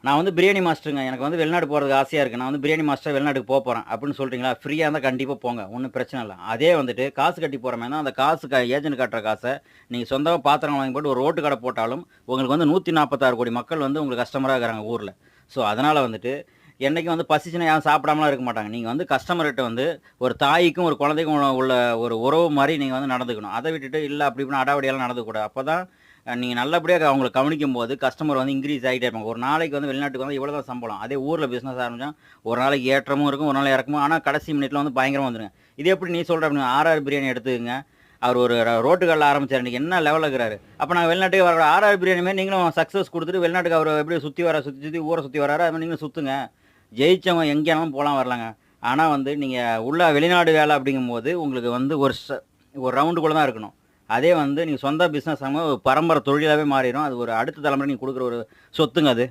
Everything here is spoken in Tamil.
நான் வந்து பிரியாணி மாஸ்டருங்க. எனக்கு வந்து வெளிநாடு போறதுக்கு ஆசையா இருக்கு. நான் வந்து பிரியாணி மாஸ்டரா வெளிநாட்டுக்கு போறேன் அப்படின்னு சொல்றீங்களா? ஃப்ரீயா இருந்தா கண்டிப்பா போங்க. ஒண்ணும் பிரச்சனை இல்ல. அதே வந்துட்டு காசு கட்டி போற மாரினா, அந்த காசு ஏஜென்ட் கட்டுற காச நீங்க சொந்தமா பாத்திரம் வாங்கி போட்டு ஒரு ரோட்டு கடை போட்டாலும், உங்களுக்கு வந்து 146 கோடி மக்கள் வந்து உங்களுக்கு கஸ்டமரா இருக்கிறாங்க ஊர்ல. ஸோ அதனால வந்துட்டு என்னைக்கும் வந்து பசிச்சுனா யாரும் சாப்பிடாமலாம் இருக்க மாட்டாங்க. நீங்க வந்து கஸ்டமர்ட்ட வந்து ஒரு தாய்க்கும், ஒரு குழந்தைக்கும் உள்ள ஒரு உறவு மாரி நீங்க வந்து நடந்துக்கணும். அத விட்டுட்டு இல்ல அப்படி இப்படின்னு அடாவடியாலாம் நடந்துக்கக்கூடாது. அப்பதான் நீங்க நல்லபடியா அவங்கள கவனிக்கும்போது கஸ்டமர் வந்து இன்கிரீஸ் ஆயிட்டே இருப்பாங்க. ஒரு நாளைக்கு வந்து வெளிநாட்டுக்கு வந்தா இவ்வளோ தான் சம்பளம். அதே ஊர்ல பிசினஸ் ஆரம்பிச்சா, ஒரு நாளைக்கு ஏற்றமும் இருக்கும், ஒரு நாள் இறக்கமும். ஆனா கடைசி மினிட்ல வந்து பயங்கரமா வந்துருங்க. இது எப்படி நீ சொல்ற அப்படின்னா, ஆர்ஆர் பிரியாணி எடுத்துக்கங்க. அவர் ஒரு ரோட்டு கடைல ஆரம்பிச்சாரு. இன்னைக்கு என்ன லெவல்ல இருக்கிறாரு. அப்ப நான் வெளிநாட்டுக்கு வர ஆர்ஆர் பிரியாணி மாரி நீங்களும் சக்சஸ் குடுத்துட்டு வெளிநாட்டுக்கு அவரு எப்படி சுத்தி சுத்தி ஊர சுத்தி வர்றாரோ, அது மாரி நீங்களும் சுத்துங்க. ஜெயிச்சவங்க எங்கேனாலும் போலாம் வரலாங்க. ஆனா வந்து நீங்க உள்ள வெளிநாடு வேலை அப்படிங்கும்போது, உங்களுக்கு வந்து ஒரு ரவுண்டுக்குள்ள தான் இருக்கணும். அதே வந்து நீங்க சொந்த பிசினஸ் ஆகும்போது ஒரு பரம்பரை தொழிலாவே மாறிரும். அது ஒரு அடுத்த தலைமுறை நீங்க குடுக்குற ஒரு சொத்துங்க அது.